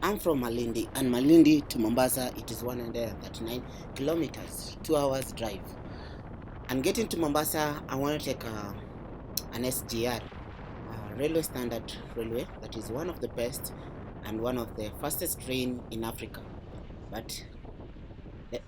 I'm from Malindi, and Malindi to Mombasa, it is 139 kilometers, 2 hours drive. And getting to Mombasa, I want to take an SGR, railway standard railway, that is one of the best and one of the fastest train in Africa. But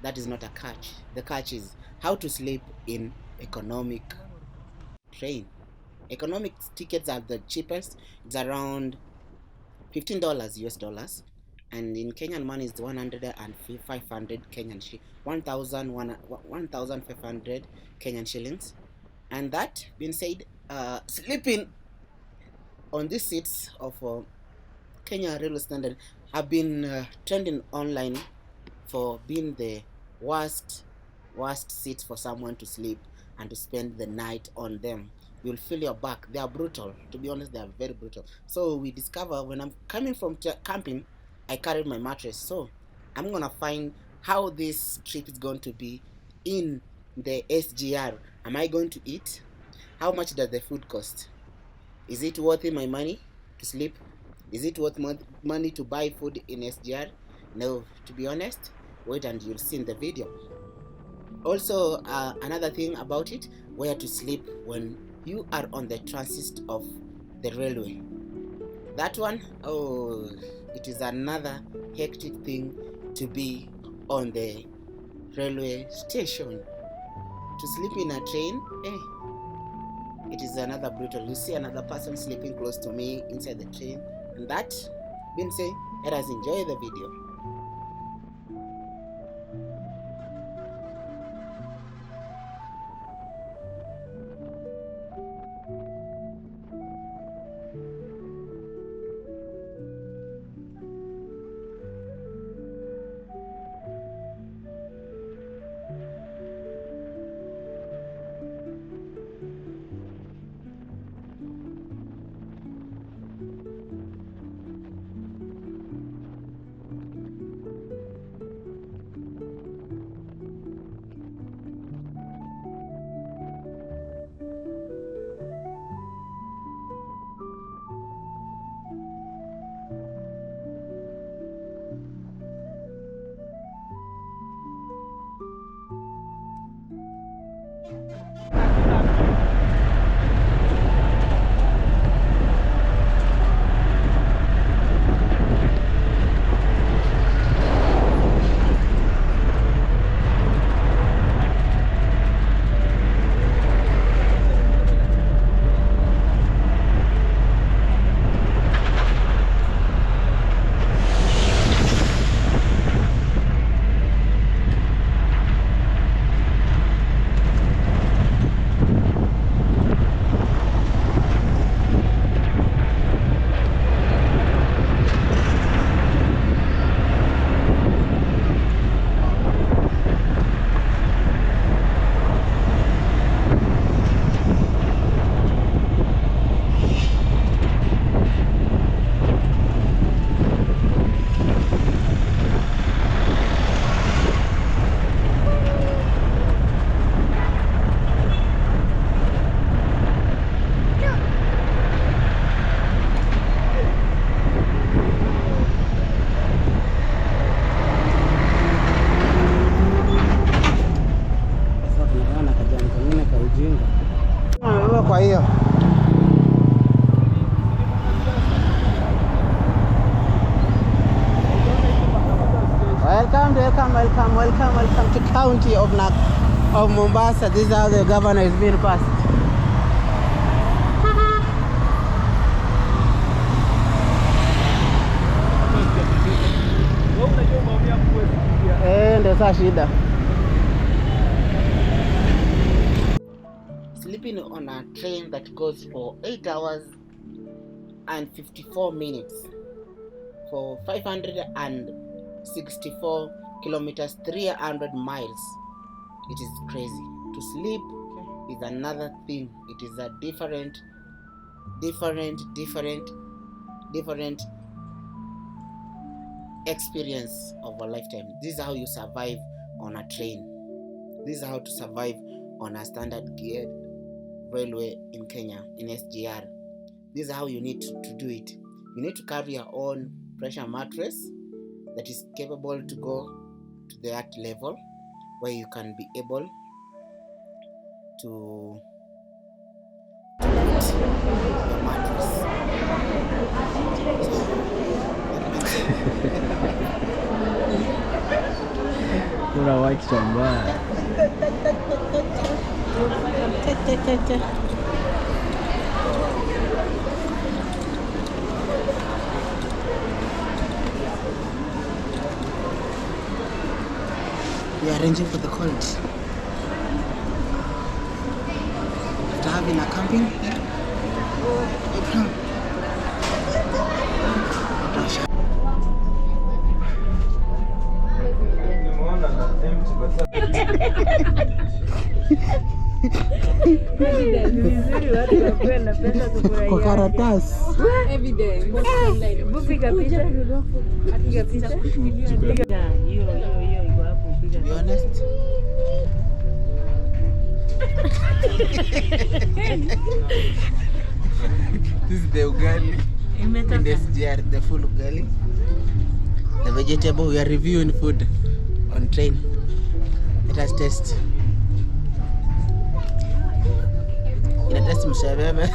that is not a catch. The catch is how to sleep in economic train. Economic tickets are the cheapest. It's around $15 US dollars, and in Kenyan money is 100 and 500 Kenyan 1,500 Kenyan shillings. And that being said, sleeping on these seats of Kenya Railway Standard have been trending online for being the worst seats for someone to sleep and to spend the night on them. You'll feel your back. They are brutal. To be honest, they are very brutal. So we discover when I'm coming from camping, I carried my mattress. So I'm gonna find how this trip is going to be in the SGR. Am I going to eat? How much does the food cost? Is it worth my money to sleep? Is it worth money to buy food in SGR? No, to be honest, wait and you'll see in the video. Also, another thing about it, where to sleep when you are on the transit of the railway. That one, oh, it is another hectic thing to be on the railway station. To sleep in a train, it is another brutal. You see another person sleeping close to me inside the train. And that being said, let us enjoy the video. Kwa hiyo welcome to county of Mombasa. This is how the governor is being passed. Ndio saa shida. Sleeping on a train that goes for 8 hours and 54 minutes for 564 kilometers, 300 miles. It is crazy. To sleep is another thing. It is a different experience of a lifetime. This is how you survive on a train. This is how to survive on a standard gauge railway in Kenya, in SGR. This is how you need to do it. You need to carry your own pressure mattress that is capable to go to that level where you can be able to lift your mattress. We are arranging for the cold. After having a camping, kwa karatasi. To be honest, this is the ugali in this jar, the full ugali, the vegetable. We are reviewing food on train. Let us taste. Ina taste mshabebe.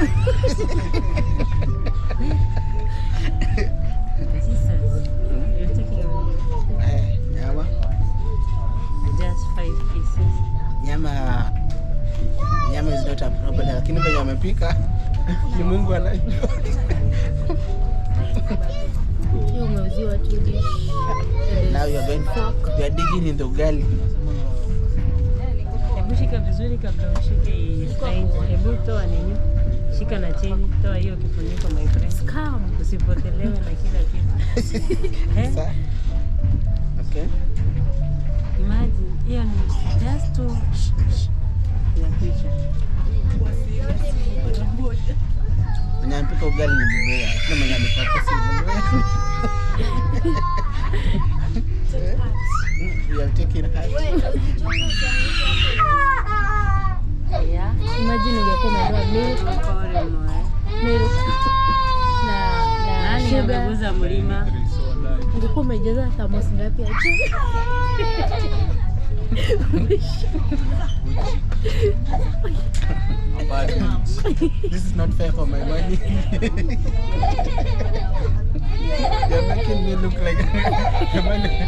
Nyama. Just 5 pieces. Nyama is not a problem, lakini venye wamepika ni Mungu anajua. Hiyo umeuziwa 2 dish. Now you are digging in the ugali. Hebu shika vizuri kabla ushike stain. Hebu toa nini? Shika na chini, toa hiyo kifuniko my friend. Scam, usipotelewe na kila kitu. Okay. Imagine, hiyo ni just to ya picha. Mwenye anapika ugali ni mbea. Na mwenye anapika si mbea. We are taking her. Yeah. Imagine ungekuwa umeondoa milk na sugar. Umeguza mlima. Ungekuwa umejaza thermos ngapi ya chai? This is not fair for my money. You're making me look like a money.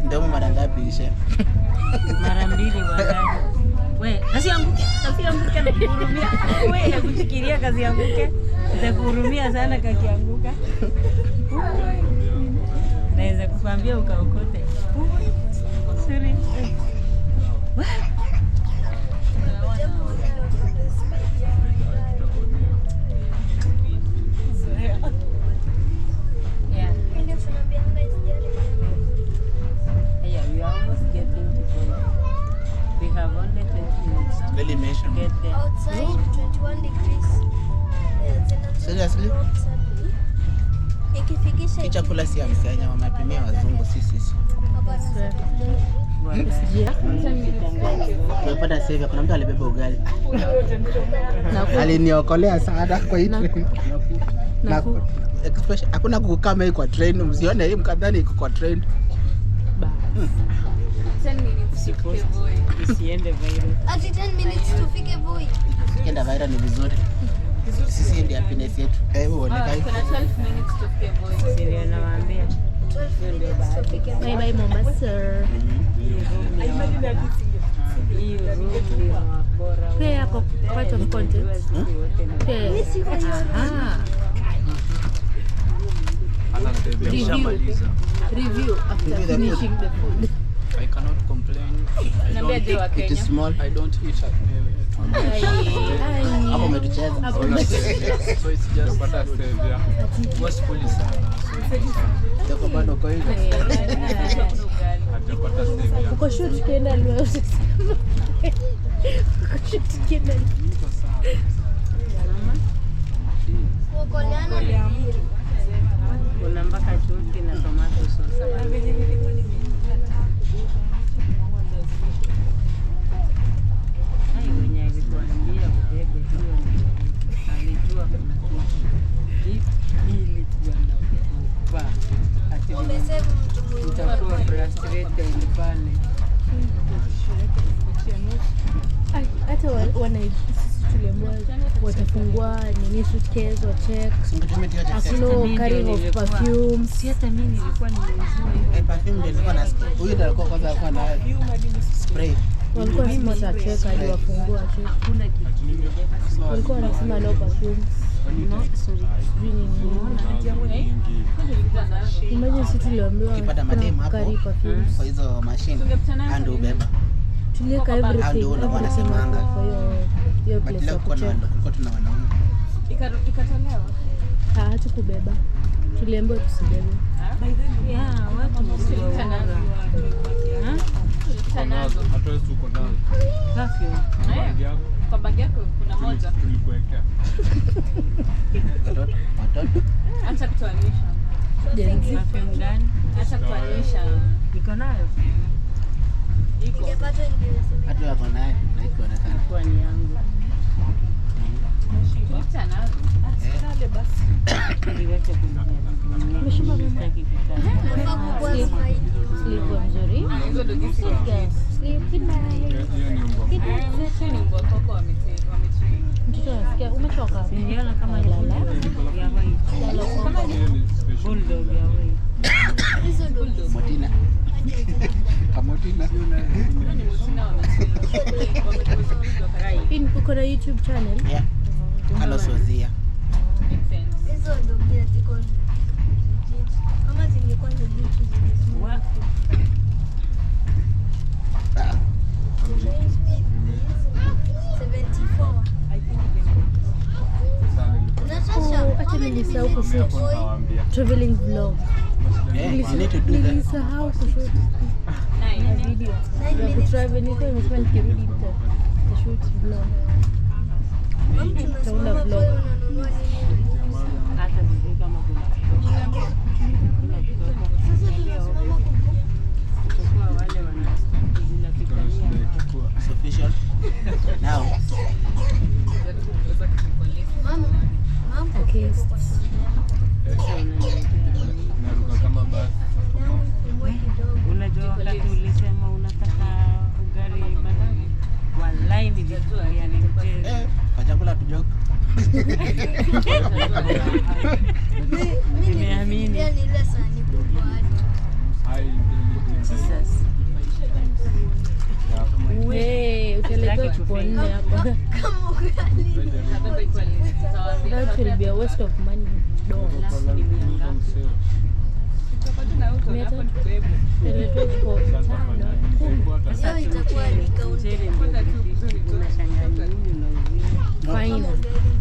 Ndio mara ngapi ishe? Mara 2 wadai. We, kazi yanguke na kuhurumia. We, hakufikiria kazi yanguke. Nitakuhurumia sana kakianguka. Naweza kukwambia ukaokote. Sorry. Outside 21 degrees. Seriously? Ikifikisha Hii chakula si ya Mkenya, wamepimia wazungu sisi. Tumepata save, kuna mtu alibeba ugali. Aliniokolea sana kwa hii train. Hakuna kukama hii kwa train, msione hii mkadhani iko kwa train. 10 minutes tufike Voi. Isiende viral. Ati 10 minutes tufike Voi. Ikienda viral ni vizuri. Sisi ndio happiness yetu. Hebu uonekane. Kuna 12 minutes tufike Voi. Siri anawaambia. 12 minutes tufike Voi. Bye bye Mombasa. Pia yako part of content. Review after finishing the food. I cannot complain. It is small. I don't eat at Hapo umetucheza. so it's just was police. Ndio bado kwa hiyo. Hajapata save. uko shoot tukienda leo usisema. Uko shoot tukienda. Kuna mpaka chuki na tomato sauce. Hai mwenye alikuambia ubebe hiyo ndio alijua kuna kitu ili bwana kupa. Ati utakuwa frustrated pale. Hata wana sisi tuliambiwa watafungua nini suitcase wa check. Hakuna carrying of perfume. Si hata mimi nilikuwa nimeisema hiyo. Perfume nilikuwa nasikia. Huyu ndio alikuwa kwanza alikuwa na spray. Walikuwa wanasema check hadi wafungua check. Hakuna kitu. Walikuwa wanasema no perfume. No, sorry. Imagine sisi tuliambiwa ukipata madem hapo carry perfume kwa hizo machine ndio ubeba. Tulieka everything. Ndio wanasemanga. Kwa hiyo place ya kucheck. Kulikuwa tuna wanaume. Ikatolewa. Hatukubeba. Tuliambiwa tusibebe. Yeah, watu msiwaoga. Hatuwezi tuko ndani. Perfume. Bagi yako. Kwa bagi yako kuna moja. Tulikuwekea. Watoto. Acha kutoanisha. Perfume gani? Acha kutoanisha. Niko nayo. Iko. Hata wako naye na ikionekana. Kwa ni yangu. Acha nazo. Acha basi. Niweke kwenye. Umeshiba mama. Sitaki kukaa. Sleep mzuri. Hizo ndio gisi. Sleep good night. Hiyo ni mbwa. Ni mbwa koko wametrain. Mtoto anasikia umechoka. Niliona kama ni Lala. ya white. Hiyo ni special. Bulldog ya white. Motina. Kamotina. Ni mtina wametrain. Pin uko na YouTube channel? Yeah. Carlos Ozia. Hizo ndio ziko kama zingekuwa ni vitu zingekuwa. Acha nilisahau kushoot traveling vlog. You need to do that. Nilisahau kushoot video ya kutravel. Nilikuwa nimesema nikirudi nitashoot vlog. Nitaunda vlog. Hata sijui kama kuna kutokuwa wale zinapigania. It's official. Now. Okay. Naruka kama basi. Unajua wakati ulisema unataka ugali manani, wallahi nilifikiria ni mchezo. Kwa chakula tujoke. Nimeamini. Jesus. Wewe utaletewa chupa 4 hapa. That will be a waste of money. Utaletewa chupa 5. Sasa itakuwa ni kaunti.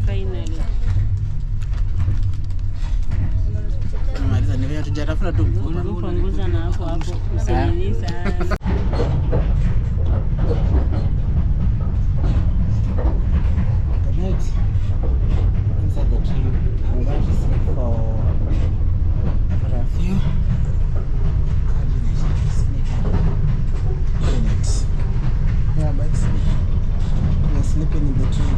Finally. Tunamaliza ni vile tujatafuna tu. Punguza na hapo usinini sana. Inside the tree, I'm going to sit for a few minutes. Yeah, but we're sleeping in the tree.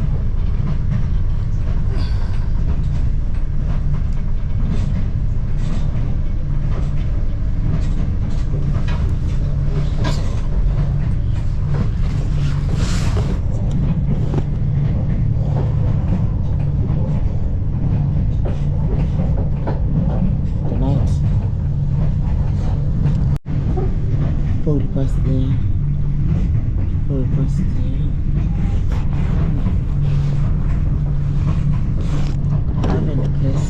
Pull past there. Pull past there. Having the place.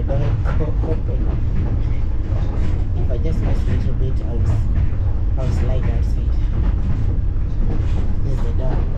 door open. If I just mess a little bit, I'll slide outside. There's the door.